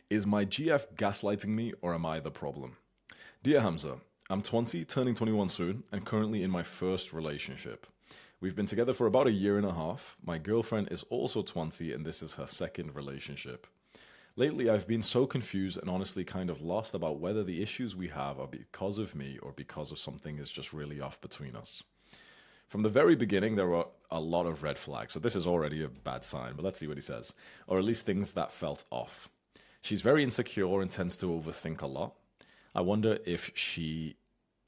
Is my GF gaslighting me or am I the problem? Dear Hamza, I'm 20, turning 21 soon, and currently in my first relationship. We've been together for about a year and a half. My girlfriend is also 20, and this is her second relationship. Lately, I've been so confused and honestly kind of lost about whether the issues we have are because of me or because of something is just really off between us. From the very beginning, there were a lot of red flags, so this is already a bad sign, but let's see what he says. Or at least things that felt off. She's very insecure and tends to overthink a lot. I wonder if she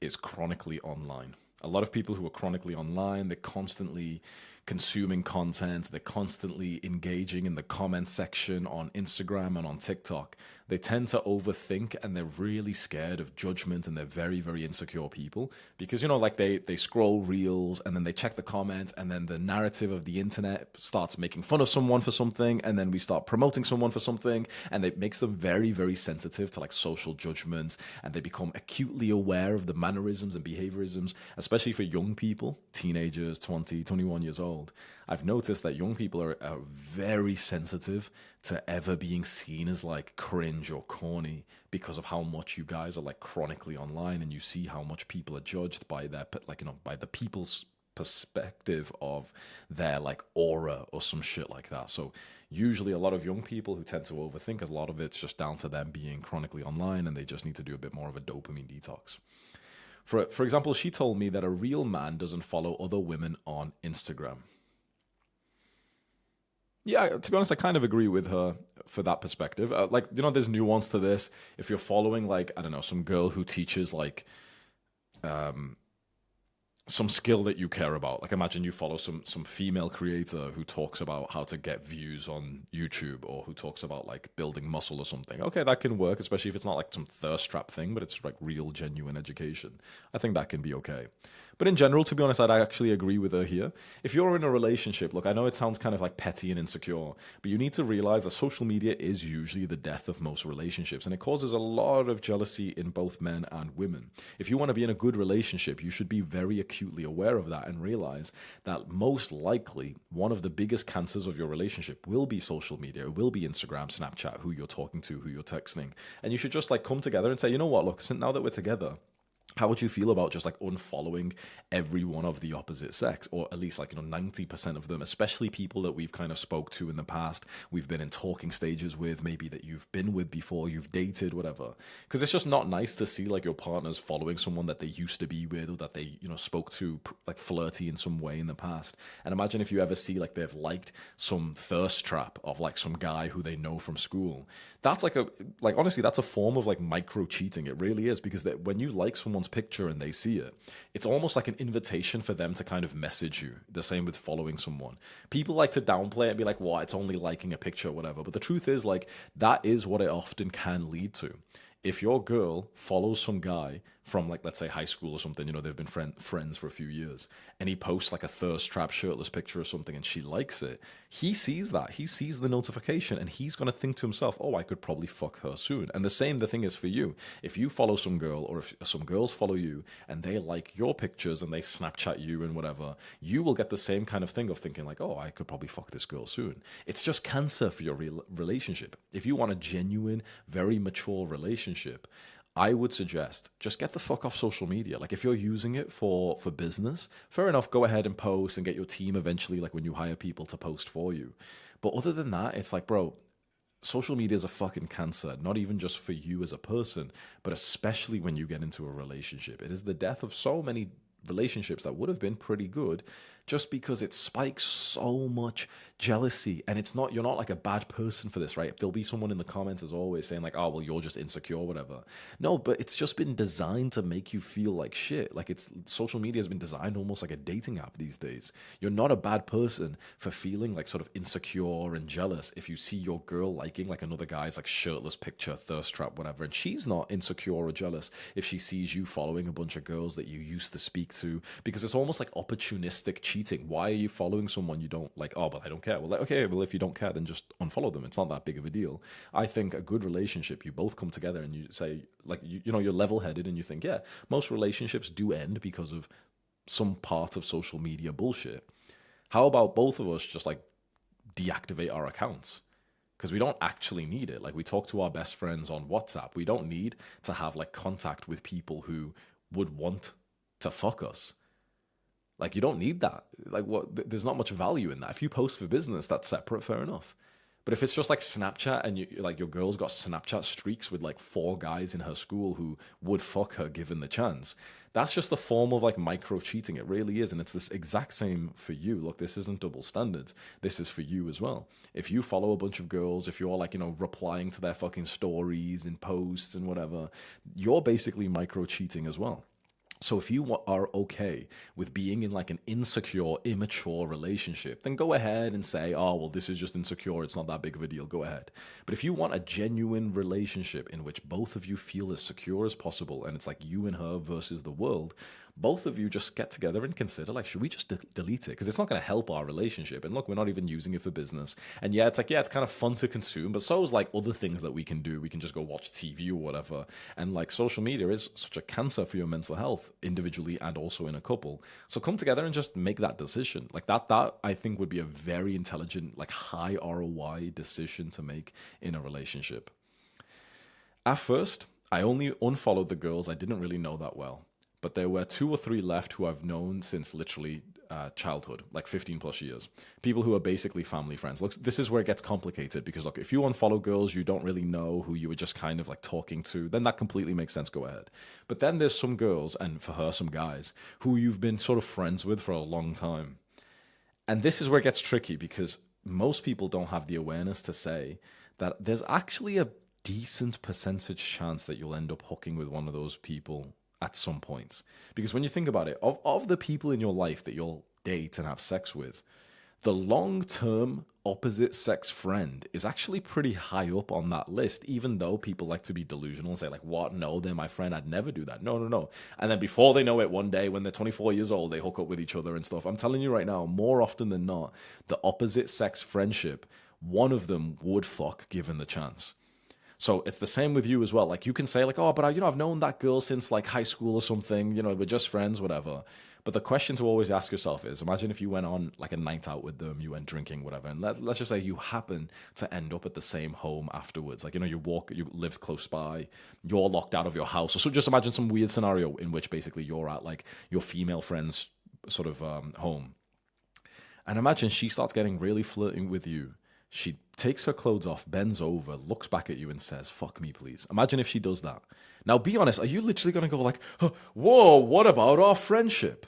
is chronically online. A lot of people who are chronically online, they're constantly consuming content, they're constantly engaging in the comment section on Instagram and on TikTok. They tend to overthink and they're really scared of judgment and they're very, very insecure people because, like they scroll reels and then they check the comments and then the narrative of the internet starts making fun of someone for something and then we start promoting someone for something and it makes them very, very sensitive to like social judgment and they become acutely aware of the mannerisms and behaviorisms, especially for young people, teenagers, 20, 21 years old. I've noticed that young people are very sensitive to ever being seen as like cringe or corny because of how much you guys are like chronically online and you see how much people are judged by their by the people's perspective of their like aura or some shit like that. So usually a lot of young people who tend to overthink, a lot of it's just down to them being chronically online and they just need to do a bit more of a dopamine detox. For example, she told me that a real man doesn't follow other women on Instagram. Yeah, to be honest, I kind of agree with her for that perspective. There's nuance to this. If you're following, like, I don't know, some girl who teaches, like, um, some skill that you care about. Like imagine you follow some female creator who talks about how to get views on YouTube or who talks about like building muscle or something. Okay, that can work, especially if it's not like some thirst trap thing, but it's like real genuine education. I think that can be okay. But in general, to be honest, I'd actually agree with her here. If you're in a relationship, look, I know it sounds kind of like petty and insecure, but you need to realize that social media is usually the death of most relationships and it causes a lot of jealousy in both men and women. If you want to be in a good relationship, you should be very acutely aware of that and realize that most likely one of the biggest cancers of your relationship will be social media, it will be Instagram, Snapchat, who you're talking to, who you're texting. And you should just like come together and say, you know what, look, now that we're together, how would you feel about just like unfollowing every one of the opposite sex, or at least 90% of them, especially people that we've kind of spoke to in the past, we've been in talking stages with, maybe that you've been with before, you've dated, whatever. Because it's just not nice to see like your partner's following someone that they used to be with or that they spoke to like flirty in some way in the past. And imagine if you ever see like they've liked some thirst trap of like some guy who they know from school. That's like honestly, that's a form of like micro cheating. It really is, because when you like someone's picture and they see it, it's almost like an invitation for them to kind of message you. The same with following someone. People like to downplay it and be like, "What? It's only liking a picture, or whatever." But the truth is, like, that is what it often can lead to. If your girl follows some guy from like let's say high school or something, they've been friends for a few years, and he posts like a thirst trap shirtless picture or something and she likes it, he sees that, he sees the notification, and he's going to think to himself, oh, I could probably fuck her soon. And the thing is for you. If you follow some girl, or if some girls follow you and they like your pictures and they Snapchat you and whatever, you will get the same kind of thing of thinking like, oh, I could probably fuck this girl soon. It's just cancer for your relationship. If you want a genuine, very mature relationship, I would suggest just get the fuck off social media. Like if you're using it for business, fair enough, go ahead and post and get your team eventually, like when you hire people, to post for you. But other than that, it's like, bro, social media is a fucking cancer, not even just for you as a person, but especially when you get into a relationship. It is the death of so many relationships that would have been pretty good just because it spikes so much jealousy. And you're not like a bad person for this, right? There'll be someone in the comments as always saying like, oh, well, you're just insecure, whatever. No, but it's just been designed to make you feel like shit. Like social media has been designed almost like a dating app these days. You're not a bad person for feeling like sort of insecure and jealous if you see your girl liking like another guy's like shirtless picture, thirst trap, whatever, and she's not insecure or jealous if she sees you following a bunch of girls that you used to speak to, because it's almost like opportunistic cheating. Why are you following someone you don't like? Oh, but I don't care. Well, like, okay, well, if you don't care, then just unfollow them. It's not that big of a deal. I think a good relationship, you both come together and you say, like, you're level headed and you think, yeah, most relationships do end because of some part of social media bullshit. How about both of us just like deactivate our accounts? because we don't actually need it. Like we talk to our best friends on WhatsApp. We don't need to have like contact with people who would want to fuck us. Like you don't need that. Like what? There's not much value in that. If you post for business, that's separate. Fair enough. But if it's just like Snapchat and you like your girl's got Snapchat streaks with like four guys in her school who would fuck her given the chance, that's just a form of like micro cheating. It really is. And it's this exact same for you. Look, this isn't double standards. This is for you as well. If you follow a bunch of girls, if you're like, replying to their fucking stories and posts and whatever, you're basically micro cheating as well. So if you are okay with being in like an insecure, immature relationship, then go ahead and say, oh, well, this is just insecure. It's not that big of a deal. Go ahead. But if you want a genuine relationship in which both of you feel as secure as possible, and it's like you and her versus the world, both of you just get together and consider, like, should we just delete it? Because it's not going to help our relationship. And look, we're not even using it for business. And yeah, it's like, yeah, it's kind of fun to consume, but so is like other things that we can do. We can just go watch TV or whatever. And like social media is such a cancer for your mental health individually and also in a couple. So come together and just make that decision. Like that I think would be a very intelligent, like high ROI decision to make in a relationship. At first, I only unfollowed the girls I didn't really know that well. But there were two or three left who I've known since literally childhood, like 15 plus years. People who are basically family friends. Look, this is where it gets complicated because, look, if you unfollow girls you don't really know who you were just kind of like talking to, then that completely makes sense. Go ahead. But then there's some girls, and for her, some guys, who you've been sort of friends with for a long time. And this is where it gets tricky because most people don't have the awareness to say that there's actually a decent percentage chance that you'll end up hooking with one of those people at some point. Because when you think about it, of the people in your life that you'll date and have sex with, the long-term opposite sex friend is actually pretty high up on that list, even though people like to be delusional and say like, what? No, they're my friend. I'd never do that. No, no, no. And then before they know it, one day when they're 24 years old, they hook up with each other and stuff. I'm telling you right now, more often than not, the opposite sex friendship, one of them would fuck given the chance. So it's the same with you as well. Like you can say like, oh, but I've known that girl since like high school or something. We're just friends, whatever. But the question to always ask yourself is, imagine if you went on like a night out with them, you went drinking, whatever, and let's just say you happen to end up at the same home afterwards. Like you live close by, you're locked out of your house. So just imagine some weird scenario in which basically you're at like your female friend's sort of home, and imagine she starts getting really flirting with you. She takes her clothes off, bends over, looks back at you and says, fuck me, please. Imagine if she does that. Now, be honest, are you literally going to go like, whoa, what about our friendship?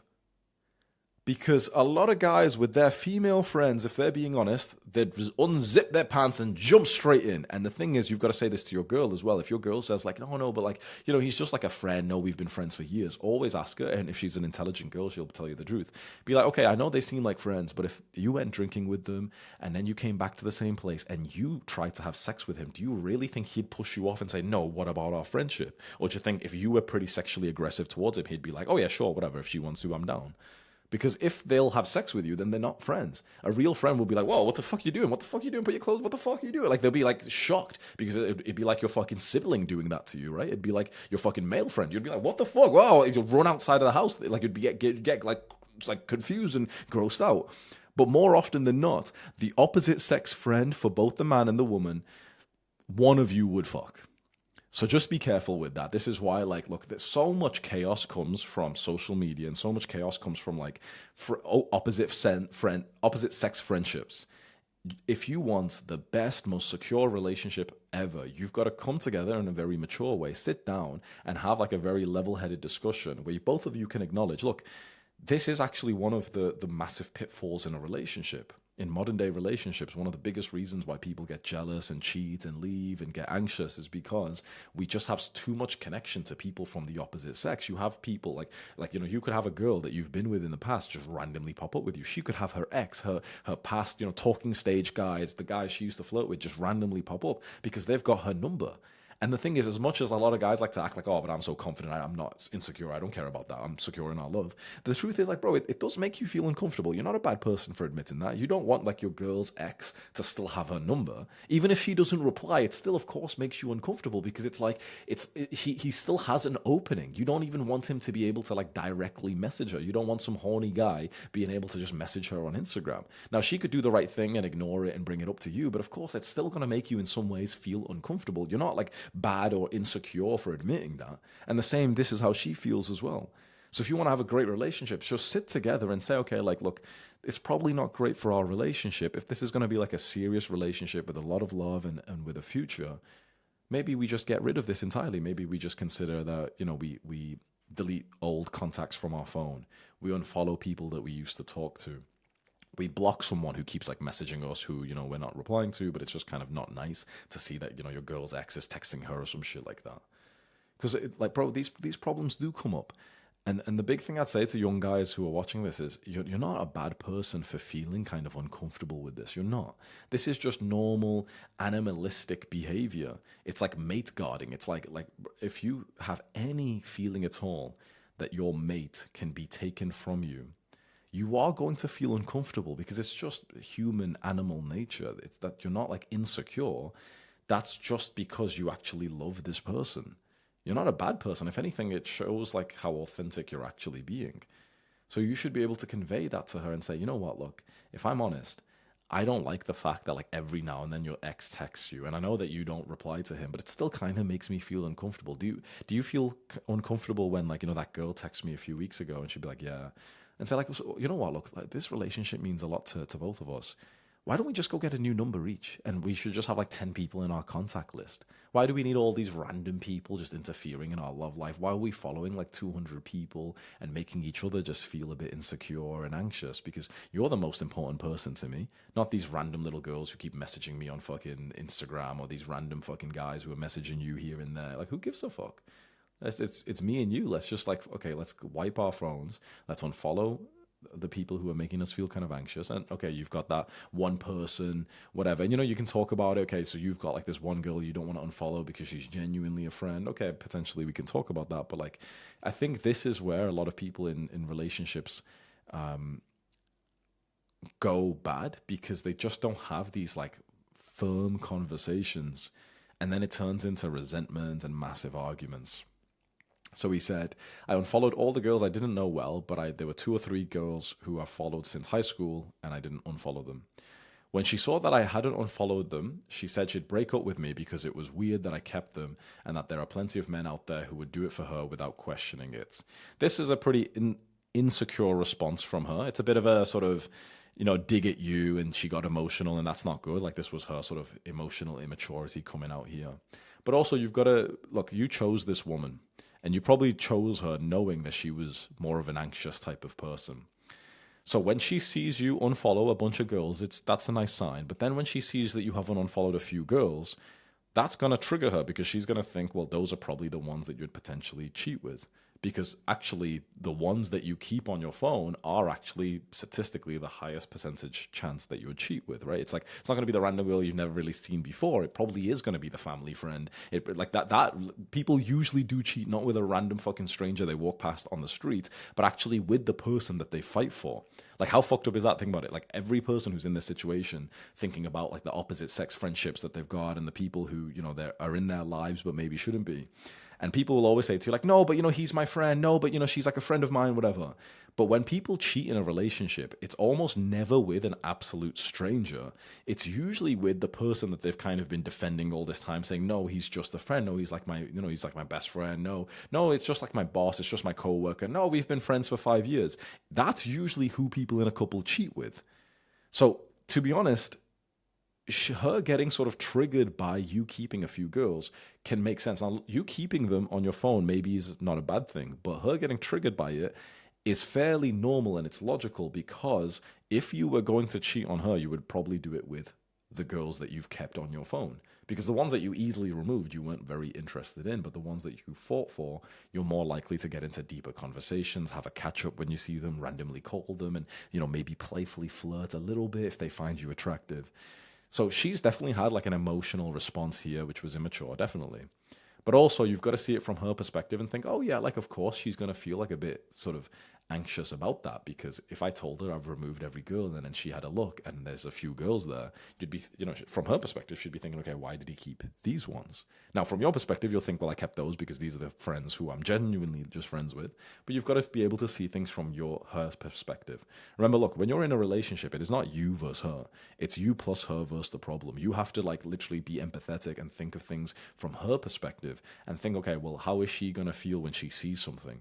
Because a lot of guys with their female friends, if they're being honest, they'd just unzip their pants and jump straight in. And the thing is, you've got to say this to your girl as well. If your girl says like, no, but like, he's just like a friend. No, we've been friends for years. Always ask her. And if she's an intelligent girl, she'll tell you the truth. Be like, okay, I know they seem like friends, but if you went drinking with them and then you came back to the same place and you tried to have sex with him, do you really think he'd push you off and say, no, what about our friendship? Or do you think if you were pretty sexually aggressive towards him, he'd be like, oh yeah, sure, whatever. If she wants to, I'm down. Because if they'll have sex with you, then they're not friends. A real friend will be like, whoa, what the fuck are you doing? What the fuck are you doing? Put your clothes, what the fuck are you doing? Like, they'll be like shocked because it'd be like your fucking sibling doing that to you, right? It'd be like your fucking male friend. You'd be like, what the fuck? Wow, you'd run outside of the house. Like, you'd get like, just like confused and grossed out. But more often than not, the opposite sex friend for both the man and the woman, one of you would fuck. So just be careful with that. This is why, like, look, there's so much chaos comes from social media, and so much chaos comes from like opposite sex friendships. If you want the best, most secure relationship ever, you've got to come together in a very mature way, sit down, and have like a very level-headed discussion where both of you can acknowledge, look, this is actually one of the massive pitfalls in a relationship. In modern day relationships, one of the biggest reasons why people get jealous and cheat and leave and get anxious is because we just have too much connection to people from the opposite sex. You have people like you could have a girl that you've been with in the past just randomly pop up with you. She could have her ex, her past, talking stage guys, the guys she used to flirt with just randomly pop up because they've got her number. And the thing is, as much as a lot of guys like to act like, oh, but I'm so confident, I'm not insecure, I don't care about that, I'm secure in our love. The truth is, like, bro, it does make you feel uncomfortable. You're not a bad person for admitting that. You don't want, like, your girl's ex to still have her number. Even if she doesn't reply, it still, of course, makes you uncomfortable because it's like, he still has an opening. You don't even want him to be able to, like, directly message her. You don't want some horny guy being able to just message her on Instagram. Now, she could do the right thing and ignore it and bring it up to you, but of course, it's still going to make you in some ways feel uncomfortable. You're not, like, bad or insecure for admitting that. And the same, this is how she feels as well. So if you want to have a great relationship, just sit together and say, okay, like, look, it's probably not great for our relationship. If this is going to be like a serious relationship with a lot of love and with a future, maybe we just get rid of this entirely. Maybe we just consider that, we delete old contacts from our phone. We unfollow people that we used to talk to. We block someone who keeps like messaging us who, we're not replying to, but it's just kind of not nice to see that, your girl's ex is texting her or some shit like that. Because, like, bro, these problems do come up. And the big thing I'd say to young guys who are watching this is you're not a bad person for feeling kind of uncomfortable with this. You're not. This is just normal animalistic behavior. It's like mate guarding. It's like if you have any feeling at all that your mate can be taken from you, you are going to feel uncomfortable because it's just human animal nature. It's that you're not like insecure. That's just because you actually love this person. You're not a bad person. If anything, it shows like how authentic you're actually being. So you should be able to convey that to her and say, you know what, look, if I'm honest, I don't like the fact that like every now and then your ex texts you, and I know that you don't reply to him, but it still kind of makes me feel uncomfortable. Do you feel uncomfortable when like that girl texted me a few weeks ago and she'd be like, yeah, and say like, "So, you know what, look, like this relationship means a lot to both of us. Why don't we just go get a new number each and we should just have like 10 people in our contact list? Why do we need all these random people just interfering in our love life? Why are we following like 200 people and making each other just feel a bit insecure and anxious? Because you're the most important person to me, not these random little girls who keep messaging me on fucking Instagram or these random fucking guys who are messaging you here and there. Like, who gives a fuck? It's me and you. Let's just like, okay, let's wipe our phones. Let's unfollow the people who are making us feel kind of anxious. And okay, you've got that one person, whatever. And you can talk about it. Okay, so you've got like this one girl you don't want to unfollow because she's genuinely a friend. Okay, potentially we can talk about that. But like, I think this is where a lot of people in relationships go bad because they just don't have these like firm conversations. And then it turns into resentment and massive arguments. So he said, I unfollowed all the girls I didn't know well, but there were 2 or 3 girls who I followed since high school, and I didn't unfollow them. When she saw that I hadn't unfollowed them, she said she'd break up with me because it was weird that I kept them and that there are plenty of men out there who would do it for her without questioning it. This is a pretty insecure response from her. It's a bit of a sort of, dig at you, and she got emotional, and that's not good. Like, this was her sort of emotional immaturity coming out here. But also, you've got to look, you chose this woman. And you probably chose her knowing that she was more of an anxious type of person. So when she sees you unfollow a bunch of girls, that's a nice sign. But then when she sees that you haven't unfollowed a few girls, that's going to trigger her because she's going to think, well, those are probably the ones that you'd potentially cheat with. Because actually, the ones that you keep on your phone are actually statistically the highest percentage chance that you would cheat with, right? It's like, it's not going to be the random girl you've never really seen before. It probably is going to be the family friend. Like that people usually do cheat not with a random fucking stranger they walk past on the street, but actually with the person that they fight for. Like, how fucked up is that? Think about it. Like, every person who's in this situation thinking about like the opposite sex friendships that they've got and the people who, they are in their lives but maybe shouldn't be. And people will always say to you, like, no, but he's my friend. No, but she's like a friend of mine, whatever. But when people cheat in a relationship, it's almost never with an absolute stranger. It's usually with the person that they've kind of been defending all this time, saying, no, he's just a friend. No, he's like he's like my best friend. No, it's just like my boss. It's just my coworker. No, we've been friends for 5 years. That's usually who people in a couple cheat with. So to be honest, her getting sort of triggered by you keeping a few girls can make sense. Now, you keeping them on your phone maybe is not a bad thing, but her getting triggered by it is fairly normal and it's logical because if you were going to cheat on her, you would probably do it with the girls that you've kept on your phone. Because the ones that you easily removed, you weren't very interested in, but the ones that you fought for, you're more likely to get into deeper conversations, have a catch up when you see them, randomly call them, and maybe playfully flirt a little bit if they find you attractive. So she's definitely had like an emotional response here, which was immature, definitely. But also, you've got to see it from her perspective and think, oh, yeah, like, of course, she's going to feel like a bit sort of anxious about that because if I told her I've removed every girl and then she had a look and there's a few girls there, you'd be, from her perspective, she'd be thinking, okay, why did he keep these ones? Now, from your perspective, you'll think, well, I kept those because these are the friends who I'm genuinely just friends with. But you've got to be able to see things from her perspective. Remember, look, when you're in a relationship, it is not you versus her. It's you plus her versus the problem. You have to like literally be empathetic and think of things from her perspective and think, okay, well, how is she going to feel when she sees something?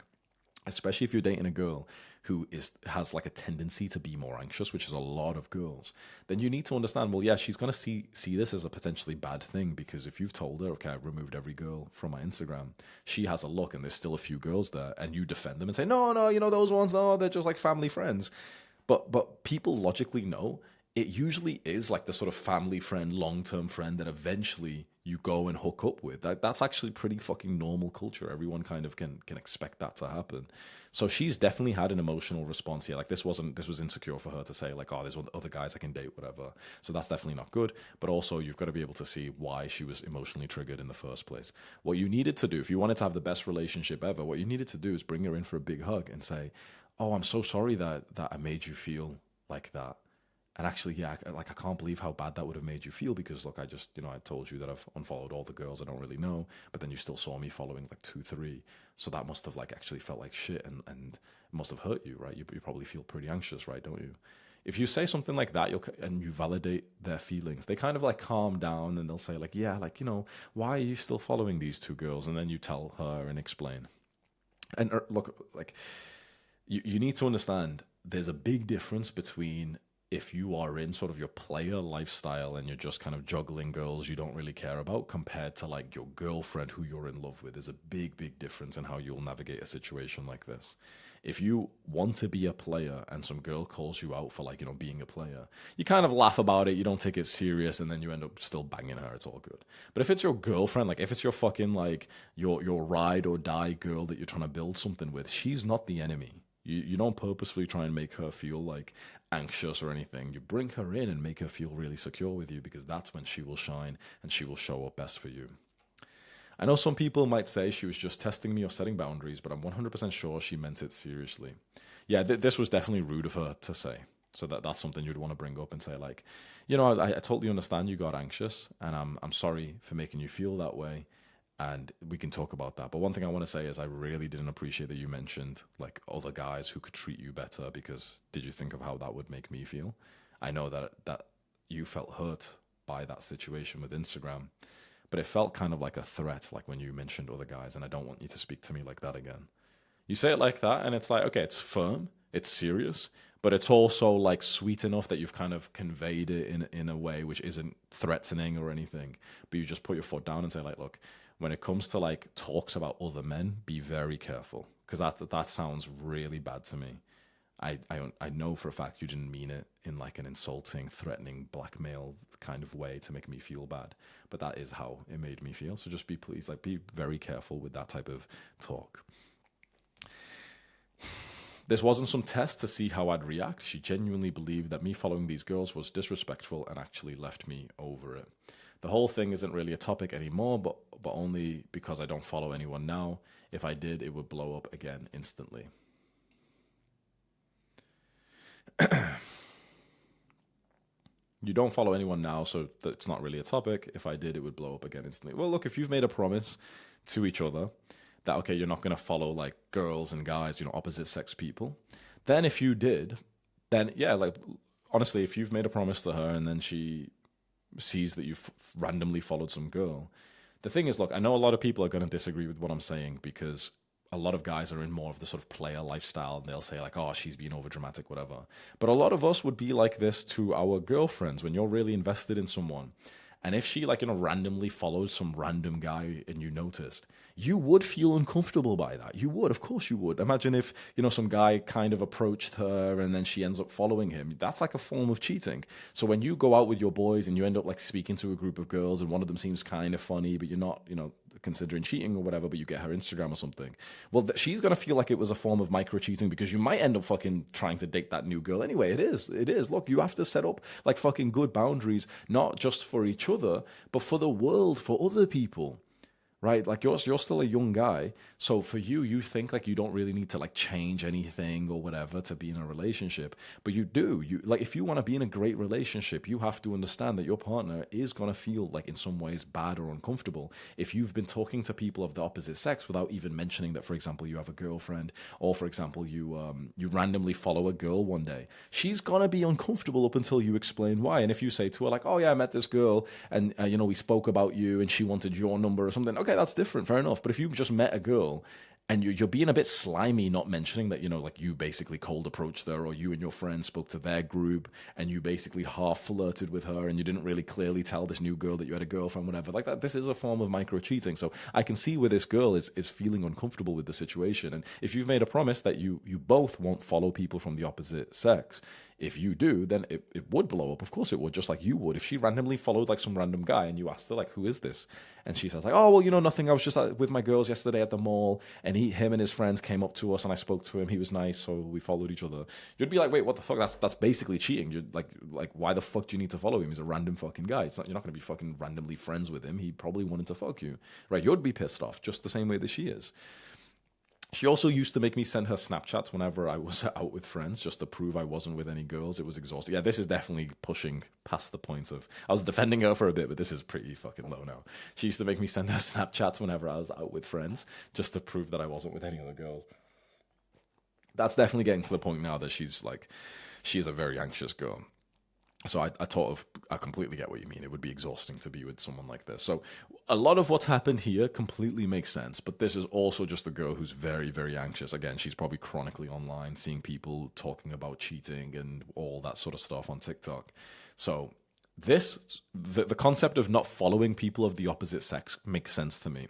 Especially if you're dating a girl who has like a tendency to be more anxious, which is a lot of girls, then you need to understand, well, yeah, she's going to see this as a potentially bad thing because if you've told her, okay, I've removed every girl from my Instagram, she has a look and there's still a few girls there, and you defend them and say, no, no, those ones, no, they're just like family friends. But people logically know it usually is like the sort of family friend, long term friend that eventually you go and hook up with. That's actually pretty fucking normal culture. Everyone kind of can expect that to happen. So she's definitely had an emotional response here. Like this was insecure for her to say like, oh, there's other guys I can date, whatever. So that's definitely not good. But also you've got to be able to see why she was emotionally triggered in the first place. What you needed to do, if you wanted to have the best relationship ever, what you needed to do is bring her in for a big hug and say, oh, I'm so sorry that I made you feel like that. And actually, yeah, I can't believe how bad that would have made you feel because look, I just, I told you that I've unfollowed all the girls I don't really know, but then you still saw me following like two, three. So that must have like actually felt like shit and must have hurt you, right? You probably feel pretty anxious, right? Don't you? If you say something like that, and you validate their feelings, they kind of like calm down and they'll say like, yeah, like, why are you still following these two girls? And then you tell her and explain. And look, like, you need to understand there's a big difference between if you are in sort of your player lifestyle and you're just kind of juggling girls you don't really care about compared to like your girlfriend who you're in love with. There's a big difference in how you'll navigate a situation like this. If you want to be a player and some girl calls you out for like, being a player, you kind of laugh about it, you don't take it serious, and then you end up still banging her. It's all good. But if it's your girlfriend, like if it's your fucking like your ride or die girl that you're trying to build something with, she's not the enemy. You don't purposefully try and make her feel like anxious or anything. You bring her in and make her feel really secure with you because that's when she will shine and she will show up best for you. I know some people might say she was just testing me or setting boundaries, but I'm 100% sure she meant it seriously. Yeah, this was definitely rude of her to say. So that's something you'd want to bring up and say like, I totally understand you got anxious and I'm sorry for making you feel that way and we can talk about that. But one thing I want to say is I really didn't appreciate that you mentioned like other guys who could treat you better because did you think of how that would make me feel? I know that you felt hurt by that situation with Instagram, but it felt kind of like a threat, like when you mentioned other guys, and I don't want you to speak to me like that again. You say it like that, and it's like, okay, it's firm, it's serious, but it's also like sweet enough that you've kind of conveyed it in a way which isn't threatening or anything. But you just put your foot down and say, like, look, when it comes to like talks about other men, be very careful because that sounds really bad to me. I know for a fact you didn't mean it in like an insulting, threatening, blackmail kind of way to make me feel bad, but that is how it made me feel. So just be very careful with that type of talk. This wasn't some test to see how I'd react. She genuinely believed that me following these girls was disrespectful and actually left me over it. The whole thing isn't really a topic anymore, but only because I don't follow anyone now. If I did, it would blow up again instantly. You don't follow anyone now, so that's not really a topic. If I did, it would blow up again instantly. Well, look, if you've made a promise to each other that, okay, you're not going to follow like girls and guys, opposite sex people, then if you did, then yeah, like honestly, if you've made a promise to her and then she sees that you've randomly followed some girl, the thing is, look, I know a lot of people are going to disagree with what I'm saying because a lot of guys are in more of the sort of player lifestyle and they'll say like, oh, she's being over dramatic, whatever. But a lot of us would be like this to our girlfriends when you're really invested in someone. And if she like, randomly followed some random guy and you noticed, you would feel uncomfortable by that. You would, of course you would. Imagine if, some guy kind of approached her and then she ends up following him. That's like a form of cheating. So when you go out with your boys and you end up like speaking to a group of girls and one of them seems kind of funny, but you're not, considering cheating or whatever, but you get her Instagram or something. Well, she's gonna feel like it was a form of micro cheating because you might end up fucking trying to date that new girl anyway. It is. It is. Look, you have to set up like fucking good boundaries, not just for each other, but for the world, for other people. Right, like you're still a young guy, so for you, you think like you don't really need to like change anything or whatever to be in a relationship, but you do. You like if you want to be in a great relationship, you have to understand that your partner is gonna feel like in some ways bad or uncomfortable if you've been talking to people of the opposite sex without even mentioning that, for example, you have a girlfriend, or for example, you randomly follow a girl one day. She's gonna be uncomfortable up until you explain why. And if you say to her like, "Oh yeah, I met this girl, and we spoke about you, and she wanted your number or something," okay, that's different, fair enough. But if you just met a girl and you're being a bit slimy, not mentioning that, like you basically cold approached her, or you and your friend spoke to their group and you basically half flirted with her and you didn't really clearly tell this new girl that you had a girlfriend, whatever, like that, this is a form of micro cheating. So I can see where this girl is feeling uncomfortable with the situation. And if you've made a promise that you both won't follow people from the opposite sex, if you do, then it would blow up. Of course it would, just like you would. If she randomly followed like some random guy and you asked her like, "Who is this?" And she says like, "Oh, well, nothing. I was just with my girls yesterday at the mall, and him and his friends came up to us, and I spoke to him. He was nice, so we followed each other." You'd be like, "Wait, what the fuck? That's basically cheating." You're like, why the fuck do you need to follow him? He's a random fucking guy. You're not going to be fucking randomly friends with him. He probably wanted to fuck you, right? You'd be pissed off just the same way that she is. She also used to make me send her Snapchats whenever I was out with friends just to prove I wasn't with any girls. It was exhausting. Yeah, this is definitely pushing past the point of... I was defending her for a bit, but this is pretty fucking low now. She used to make me send her Snapchats whenever I was out with friends just to prove that I wasn't with any other girl. That's definitely getting to the point now that she is a very anxious girl. So I completely get what you mean. It would be exhausting to be with someone like this. So a lot of what's happened here completely makes sense. But this is also just a girl who's very, very anxious. Again, she's probably chronically online, seeing people talking about cheating and all that sort of stuff on TikTok. So the concept of not following people of the opposite sex makes sense to me.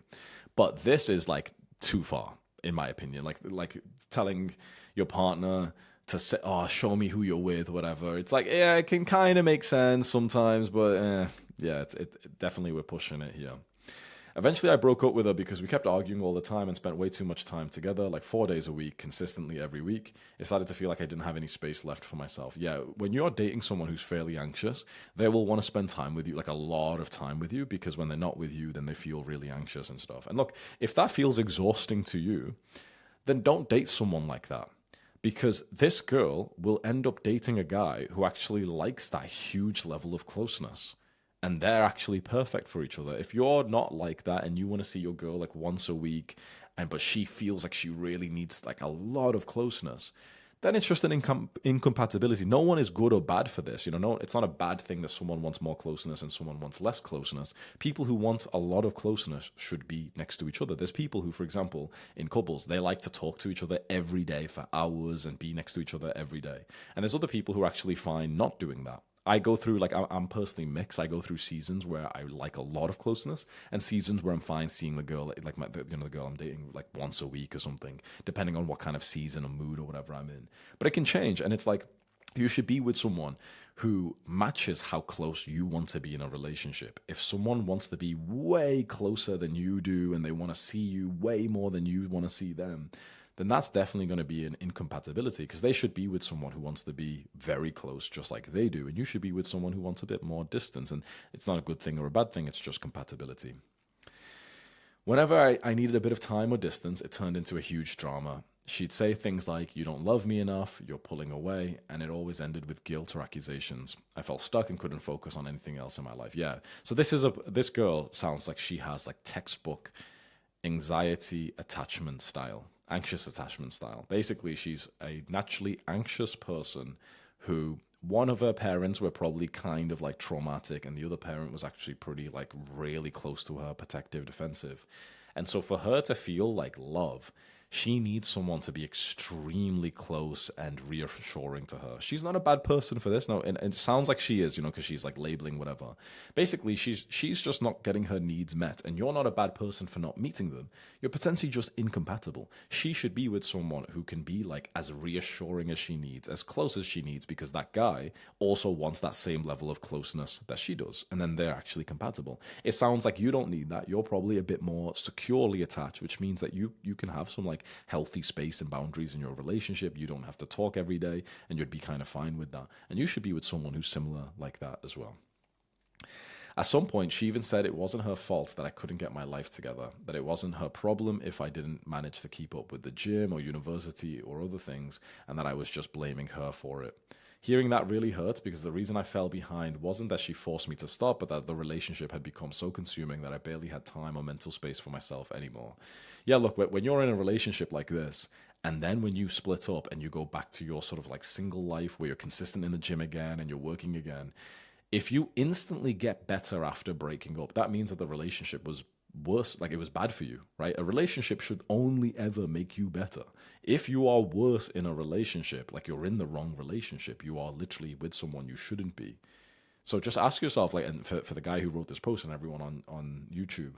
But this is like too far, in my opinion. Like telling your partner to say, "Oh, show me who you're with," whatever. It's like, yeah, it can kind of make sense sometimes, but yeah, it definitely we're pushing it here. Eventually, I broke up with her because we kept arguing all the time and spent way too much time together, like 4 days a week, consistently every week. It started to feel like I didn't have any space left for myself. Yeah, when you're dating someone who's fairly anxious, they will want to spend time with you, like a lot of time with you, because when they're not with you, then they feel really anxious and stuff. And look, if that feels exhausting to you, then don't date someone like that. Because this girl will end up dating a guy who actually likes that huge level of closeness. And they're actually perfect for each other. If you're not like that and you want to see your girl like once a week, but she feels like she really needs like a lot of closeness, then it's just an incompatibility. No one is good or bad for this. No, it's not a bad thing that someone wants more closeness and someone wants less closeness. People who want a lot of closeness should be next to each other. There's people who, for example, in couples, they like to talk to each other every day for hours and be next to each other every day. And there's other people who are actually fine not doing that. I go through, like, I'm personally mixed. I go through seasons where I like a lot of closeness and seasons where I'm fine seeing the girl, like the girl I'm dating, like once a week or something, depending on what kind of season or mood or whatever I'm in. But it can change. And it's like, you should be with someone who matches how close you want to be in a relationship. If someone wants to be way closer than you do and they want to see you way more than you want to see them, then that's definitely going to be an incompatibility, because they should be with someone who wants to be very close just like they do, and you should be with someone who wants a bit more distance. And it's not a good thing or a bad thing, it's just compatibility. Whenever I needed a bit of time or distance, it turned into a huge drama. She'd say things like, "You don't love me enough, you're pulling away," and it always ended with guilt or accusations. I felt stuck and couldn't focus on anything else in my life. Yeah, so this girl sounds like she has like textbook anxiety attachment style. Anxious attachment style. Basically, she's a naturally anxious person who one of her parents were probably kind of like traumatic, and the other parent was actually pretty like really close to her, protective, defensive. And so for her to feel like love, She needs someone to be extremely close and reassuring to her. She's not a bad person for this. No, and it sounds like she is, because she's like labeling whatever. Basically, she's just not getting her needs met, and you're not a bad person for not meeting them. You're potentially just incompatible. She should be with someone who can be like as reassuring as she needs, as close as she needs, because that guy also wants that same level of closeness that she does, and then they're actually compatible. It sounds like you don't need that. You're probably a bit more securely attached, which means that you can have some like healthy space and boundaries in your relationship. You don't have to talk every day, and you'd be kind of fine with that. And you should be with someone who's similar like that as well. At some point, she even said it wasn't her fault that I couldn't get my life together, that it wasn't her problem if I didn't manage to keep up with the gym or university or other things, and that I was just blaming her for it. Hearing that really hurt because the reason I fell behind wasn't that she forced me to stop, but that the relationship had become so consuming that I barely had time or mental space for myself anymore. Yeah, look, when you're in a relationship like this, and then when you split up and you go back to your sort of like single life where you're consistent in the gym again and you're working again, if you instantly get better after breaking up, that means that the relationship was worse, like it was bad for you, right? A relationship should only ever make you better. If you are worse in a relationship, like you're in the wrong relationship, you are literally with someone you shouldn't be. So just ask yourself, like, and for the guy who wrote this post and everyone on YouTube,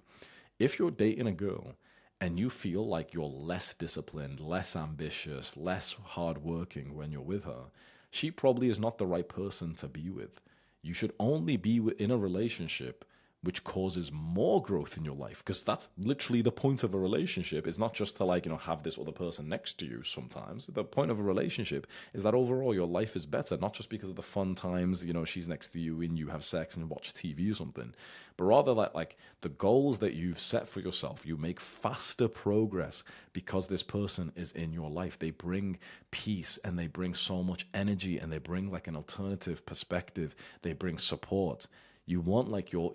if you're dating a girl and you feel like you're less disciplined, less ambitious, less hardworking when you're with her, she probably is not the right person to be with. You should only be in a relationship which causes more growth in your life, because that's literally the point of a relationship. It's not just to like have this other person next to you. Sometimes the point of a relationship is that overall your life is better, not just because of the fun times she's next to you and you have sex and watch TV or something, but rather that like the goals that you've set for yourself, you make faster progress because this person is in your life. They bring peace and they bring so much energy and they bring like an alternative perspective. They bring support. You want like your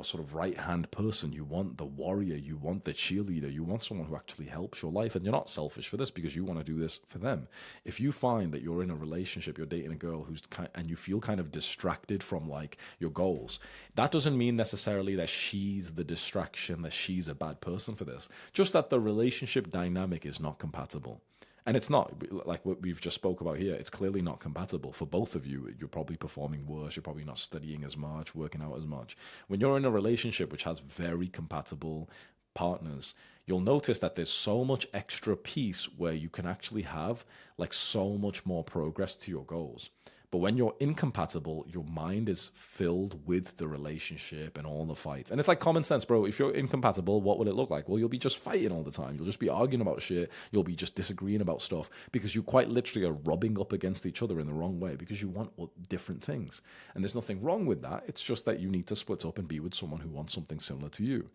sort of right hand person. You want the warrior. You want the cheerleader. You want someone who actually helps your life. And you're not selfish for this because you want to do this for them. If you find that you're in a relationship, you're dating a girl and you feel kind of distracted from like your goals, that doesn't mean necessarily that she's the distraction, that she's a bad person for this. Just that the relationship dynamic is not compatible. And it's not like what we've just spoke about here. It's clearly not compatible for both of you. You're probably performing worse. You're probably not studying as much, working out as much. When you're in a relationship which has very compatible partners, you'll notice that there's so much extra peace where you can actually have like so much more progress to your goals. But when you're incompatible, your mind is filled with the relationship and all the fights. And it's like common sense, bro. If you're incompatible, what will it look like? Well, you'll be just fighting all the time. You'll just be arguing about shit. You'll be just disagreeing about stuff because you quite literally are rubbing up against each other in the wrong way because you want different things. And there's nothing wrong with that. It's just that you need to split up and be with someone who wants something similar to you.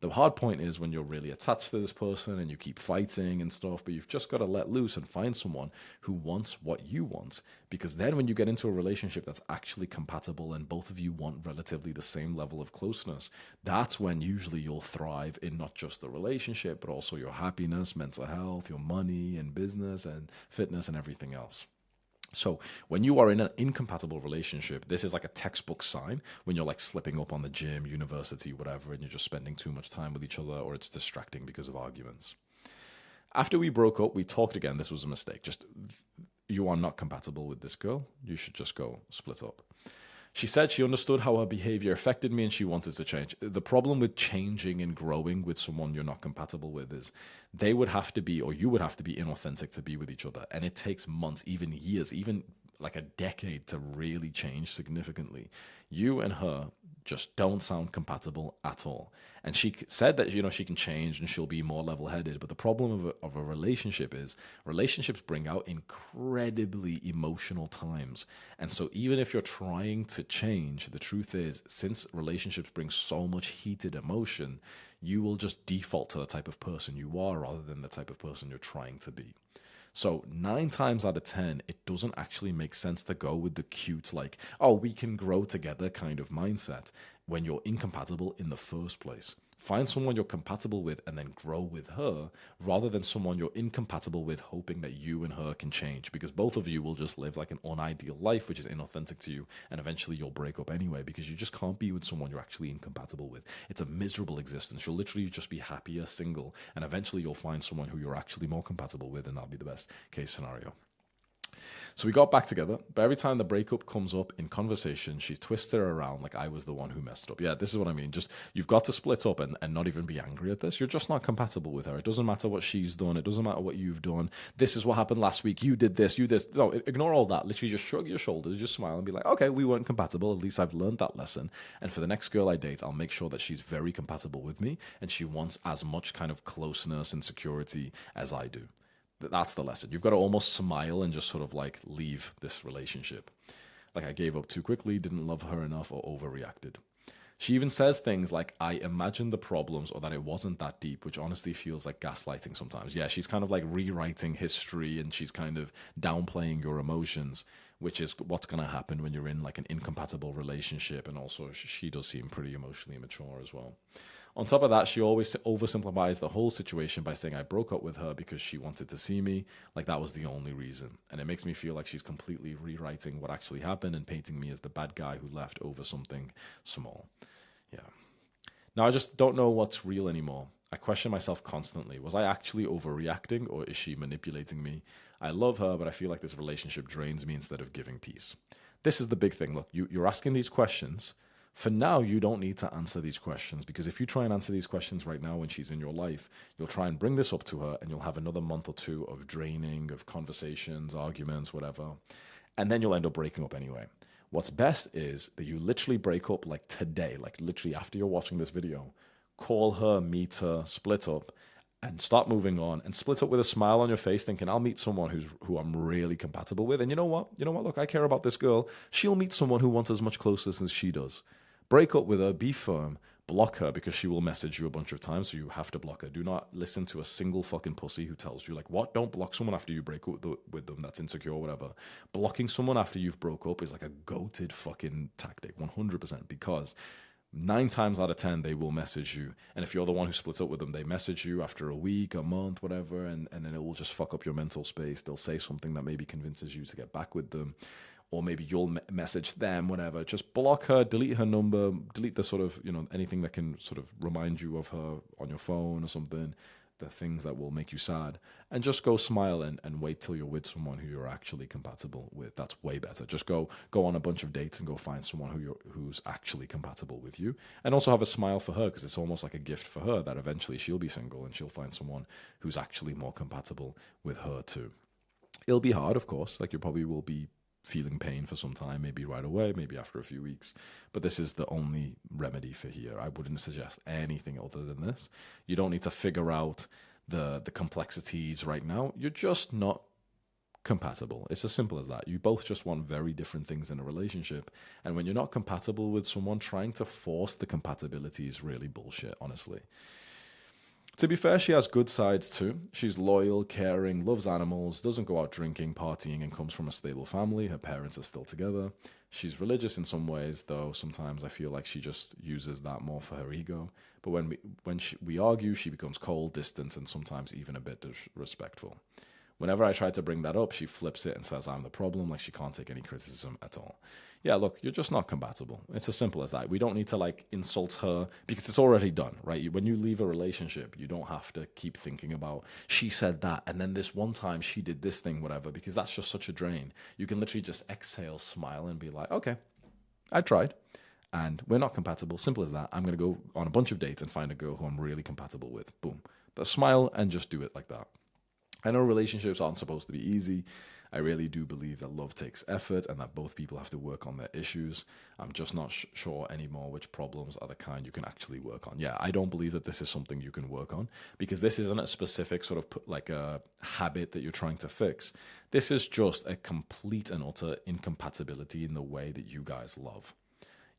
The hard point is when you're really attached to this person and you keep fighting and stuff, but you've just got to let loose and find someone who wants what you want. Because then when you get into a relationship that's actually compatible and both of you want relatively the same level of closeness, that's when usually you'll thrive in not just the relationship, but also your happiness, mental health, your money and business and fitness and everything else. So when you are in an incompatible relationship, this is like a textbook sign when you're like slipping up on the gym, university, whatever, and you're just spending too much time with each other or it's distracting because of arguments. After we broke up, we talked again. This was a mistake. Just you are not compatible with this girl. You should just go split up. She said she understood how her behavior affected me and she wanted to change. The problem with changing and growing with someone you're not compatible with is they would have to be, or you would have to be inauthentic to be with each other. And it takes months, even years, even like a decade to really change significantly. You and her just don't sound compatible at all. And she said that she can change and she'll be more level-headed. But the problem of a relationship is relationships bring out incredibly emotional times. And so even if you're trying to change, the truth is, since relationships bring so much heated emotion, you will just default to the type of person you are rather than the type of person you're trying to be. So 9 times out of 10, it doesn't actually make sense to go with the cute, like, oh, we can grow together kind of mindset when you're incompatible in the first place. Find someone you're compatible with and then grow with her rather than someone you're incompatible with, hoping that you and her can change, because both of you will just live like an unideal life, which is inauthentic to you. And eventually you'll break up anyway because you just can't be with someone you're actually incompatible with. It's a miserable existence. You'll literally just be happier single. And eventually you'll find someone who you're actually more compatible with. And that'll be the best case scenario. So we got back together, but every time the breakup comes up in conversation, she twists it around like I was the one who messed up. Yeah, this is what I mean. Just, you've got to split up and not even be angry at this. You're just not compatible with her. It doesn't matter what she's done. It doesn't matter what you've done. This is what happened last week. You did this, you this. No, ignore all that. Literally just shrug your shoulders, just smile and be like, okay, we weren't compatible. At least I've learned that lesson. And for the next girl I date, I'll make sure that she's very compatible with me and she wants as much kind of closeness and security as I do. That's the lesson. You've got to almost smile and just sort of like leave this relationship. Like, I gave up too quickly, didn't love her enough, or overreacted. She even says things like, I imagined the problems or that it wasn't that deep, which honestly feels like gaslighting sometimes. Yeah, she's kind of like rewriting history and she's kind of downplaying your emotions, which is what's going to happen when you're in like an incompatible relationship. And also, she does seem pretty emotionally immature as well. On top of that, she always oversimplifies the whole situation by saying I broke up with her because she wanted to see me, like that was the only reason. And it makes me feel like she's completely rewriting what actually happened and painting me as the bad guy who left over something small. Yeah. Now I just don't know what's real anymore. I question myself constantly. Was I actually overreacting or is she manipulating me? I love her, but I feel like this relationship drains me instead of giving peace. This is the big thing. Look, you're asking these questions. For now, you don't need to answer these questions, because if you try and answer these questions right now when she's in your life, you'll try and bring this up to her and you'll have another month or two of draining, of conversations, arguments, whatever. And then you'll end up breaking up anyway. What's best is that you literally break up like today, like literally after you're watching this video. Call her, meet her, split up, and start moving on, and split up with a smile on your face, thinking I'll meet someone who I'm really compatible with. And you know what? Look, I care about this girl. She'll meet someone who wants as much closeness as she does. Break up with her, be firm, block her because she will message you a bunch of times, so you have to block her. Do not listen to a single fucking pussy who tells you, like, what? Don't block someone after you break up with them that's insecure or whatever. Blocking someone after you've broke up is like a goated fucking tactic, 100%, because 9 times out of 10 they will message you, and if you're the one who splits up with them, they message you after a week, a month, whatever, and then it will just fuck up your mental space. They'll say something that maybe convinces you to get back with them, or maybe you'll message them, whatever. Just block her, delete her number, delete the sort of, anything that can sort of remind you of her on your phone or something, the things that will make you sad, and just go smile and wait till you're with someone who you're actually compatible with. That's way better. Just go on a bunch of dates and go find someone who's actually compatible with you, and also have a smile for her, because it's almost like a gift for her that eventually she'll be single and she'll find someone who's actually more compatible with her too. It'll be hard, of course. Like, you probably will be feeling pain for some time, maybe right away, maybe after a few weeks. But this is the only remedy for here. I wouldn't suggest anything other than this. You don't need to figure out the complexities right now. You're just not compatible. It's as simple as that. You both just want very different things in a relationship. And when you're not compatible with someone, trying to force the compatibility is really bullshit, honestly. To be fair, she has good sides too. She's loyal, caring, loves animals, doesn't go out drinking, partying, and comes from a stable family. Her parents are still together. She's religious in some ways, though sometimes I feel like she just uses that more for her ego. But when we argue, she becomes cold, distant, and sometimes even a bit disrespectful. Whenever I try to bring that up, she flips it and says I'm the problem, like she can't take any criticism at all. Yeah, look, you're just not compatible. It's as simple as that. We don't need to like insult her because it's already done, right? When you leave a relationship, you don't have to keep thinking about she said that and then this one time she did this thing, whatever, because that's just such a drain. You can literally just exhale, smile, and be like, okay, I tried. And we're not compatible. Simple as that. I'm going to go on a bunch of dates and find a girl who I'm really compatible with. Boom. But smile and just do it like that. I know relationships aren't supposed to be easy. I really do believe that love takes effort and that both people have to work on their issues. I'm just not sure anymore which problems are the kind you can actually work on. Yeah, I don't believe that this is something you can work on, because this isn't a specific sort of like a habit that you're trying to fix. This is just a complete and utter incompatibility in the way that you guys love.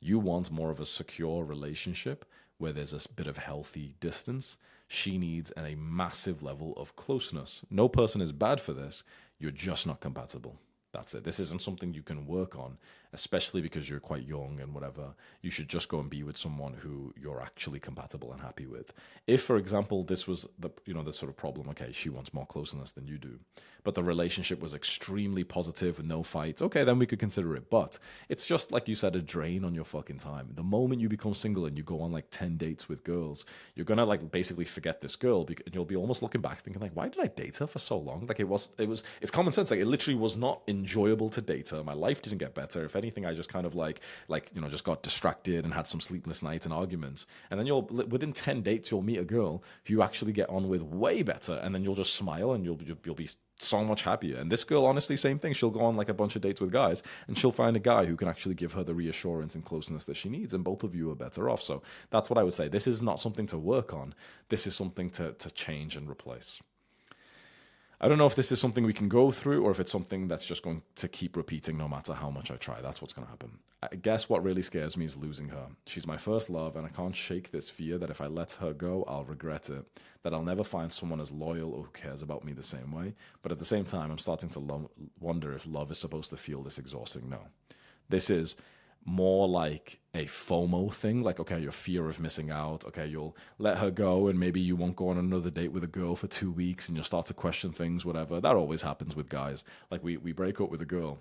You want more of a secure relationship where there's a bit of healthy distance. She needs a massive level of closeness. No person is bad for this. You're just not compatible. That's it. This isn't something you can work on, especially because you're quite young and whatever. You should just go and be with someone who you're actually compatible and happy with. If, for example, this was the sort of problem, okay, she wants more closeness than you do, but the relationship was extremely positive with no fights, okay, then we could consider it. But it's just like you said, a drain on your fucking time. The moment you become single and you go on like 10 dates with girls, you're gonna like basically forget this girl, and you'll be almost looking back thinking like, why did I date her for so long? Like it's common sense. Like it literally was not enjoyable to date her. My life didn't get better. If anything, I just kind of just got distracted and had some sleepless nights and arguments. And then within 10 dates you'll meet a girl who you actually get on with way better, and then you'll just smile and you'll be so much happier. And this girl, honestly, same thing. She'll go on like a bunch of dates with guys, and she'll find a guy who can actually give her the reassurance and closeness that she needs, and both of you are better off. So that's what I would say. This is not something to work on. This is something to change and replace. I don't know if this is something we can go through or if it's something that's just going to keep repeating no matter how much I try. That's what's going to happen. I guess what really scares me is losing her. She's my first love, and I can't shake this fear that if I let her go, I'll regret it. That I'll never find someone as loyal or who cares about me the same way. But at the same time, I'm starting to wonder if love is supposed to feel this exhausting. No. This is more like a FOMO thing, like, okay, your fear of missing out. Okay, you'll let her go and maybe you won't go on another date with a girl for 2 weeks and you'll start to question things, whatever. That always happens with guys. Like we break up with a girl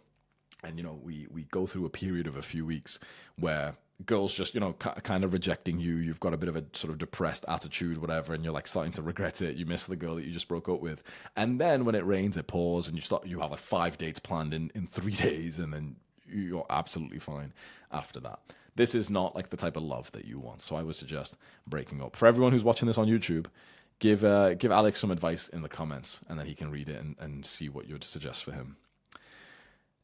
and, we go through a period of a few weeks where girls just, kind of rejecting you. You've got a bit of a sort of depressed attitude, whatever, and you're like starting to regret it. You miss the girl that you just broke up with. And then when it rains, it pours and you have like 5 dates planned in 3 days, and then you're absolutely fine after that. This is not like the type of love that you want. So I would suggest breaking up. For everyone who's watching this on YouTube, give Alex some advice in the comments, and then he can read it and see what you would suggest for him.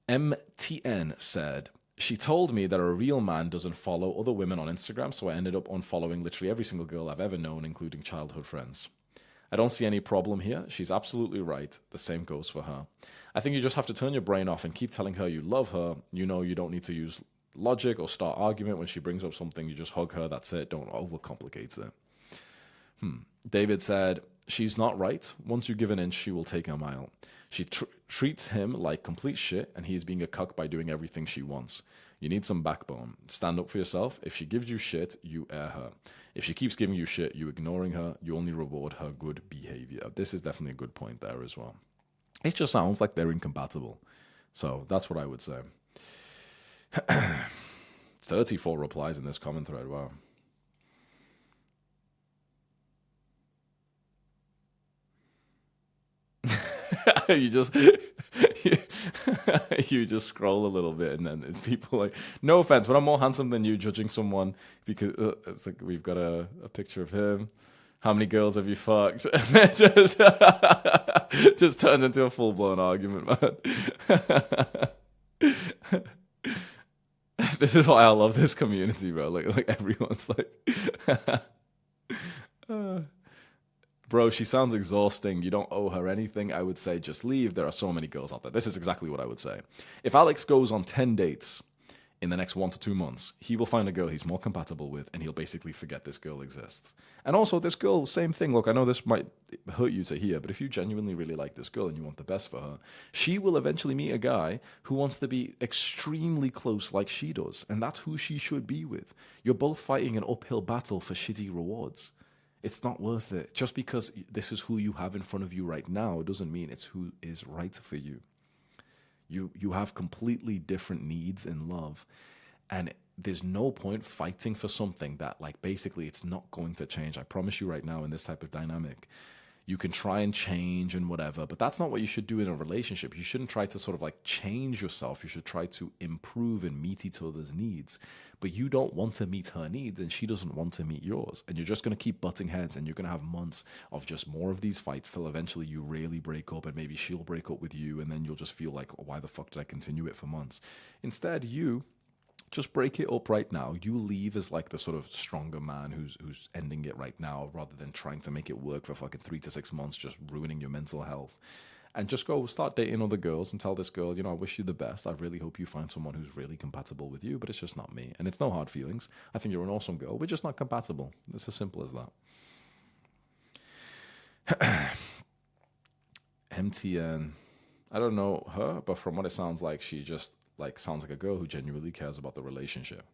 MTN said, she told me that a real man doesn't follow other women on Instagram, so I ended up unfollowing literally every single girl I've ever known, including childhood friends. I don't see any problem here. She's absolutely right. The same goes for her. I think you just have to turn your brain off and keep telling her you love her. You don't need to use logic or start argument when she brings up something. You just hug her. That's it. Don't overcomplicate it. David said, she's not right. Once you give an inch, she will take a mile. She treats him like complete shit, and he's being a cuck by doing everything she wants. You need some backbone. Stand up for yourself. If she gives you shit, you air her. If she keeps giving you shit, you ignoring her, you only reward her good behavior. This is definitely a good point there as well. It just sounds like they're incompatible. So that's what I would say. 34 replies in this comment thread. Wow. you just you just scroll a little bit, and then it's people like, no offense, but I'm more handsome than you, judging someone because it's like we've got a picture of him. How many girls have you fucked? And then just turns into a full-blown argument, man. This is why I love this community, bro. Like everyone's like bro, she sounds exhausting. You don't owe her anything. I would say just leave. There are so many girls out there. This is exactly what I would say. If Alex goes on 10 dates in the next 1 to 2 months, he will find a girl he's more compatible with, and he'll basically forget this girl exists. And also, this girl, same thing. Look, I know this might hurt you to hear, but if you genuinely really like this girl and you want the best for her, she will eventually meet a guy who wants to be extremely close like she does, and that's who she should be with. You're both fighting an uphill battle for shitty rewards. It's not worth it. Just because this is who you have in front of you right now doesn't mean it's who is right for you. You have completely different needs in love, and there's no point fighting for something that, like, basically it's not going to change. I promise you right now, in this type of dynamic, you can try and change and whatever, but that's not what you should do in a relationship. You shouldn't try to sort of like change yourself. You should try to improve and meet each other's needs. But you don't want to meet her needs, and she doesn't want to meet yours. And you're just going to keep butting heads, and you're going to have months of just more of these fights till eventually you really break up, and maybe she'll break up with you, and then you'll just feel like, oh, why the fuck did I continue it for months? Instead, you just break it up right now. You leave as like the sort of stronger man who's ending it right now, rather than trying to make it work for fucking 3 to 6 months, just ruining your mental health. And just go start dating other girls and tell this girl, I wish you the best. I really hope you find someone who's really compatible with you, but it's just not me. And it's no hard feelings. I think you're an awesome girl. We're just not compatible. It's as simple as that. MTN. I don't know her, but from what it sounds like, she just like sounds like a girl who genuinely cares about the relationship.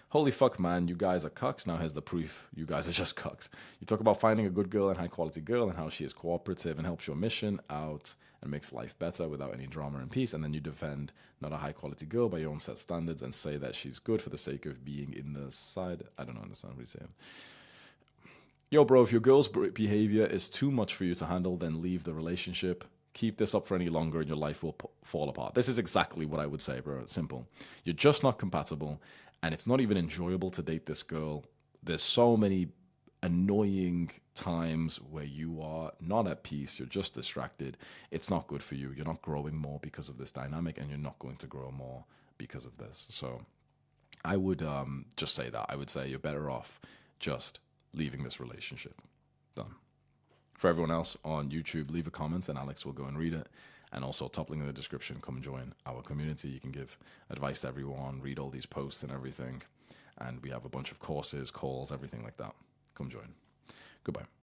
Holy fuck, man, you guys are cucks. Now here's the proof. You guys are just cucks. You talk about finding a good girl and high quality girl and how she is cooperative and helps your mission out and makes life better without any drama and peace. And then you defend not a high quality girl by your own set standards and say that she's good for the sake of being in the side. I don't understand what he's saying. Yo, bro, if your girl's behavior is too much for you to handle, then leave the relationship. Keep this up for any longer and your life will fall apart. This is exactly what I would say, bro. It's simple. You're just not compatible, and it's not even enjoyable to date this girl. There's so many annoying times where you are not at peace. You're just distracted. It's not good for you. You're not growing more because of this dynamic, and you're not going to grow more because of this. So I would just say that. I would say you're better off just leaving this relationship. Done. For everyone else on YouTube, leave a comment and Alex will go and read it. And also, top link in the description, come join our community. You can give advice to everyone, read all these posts and everything. And we have a bunch of courses, calls, everything like that. Come join. Goodbye.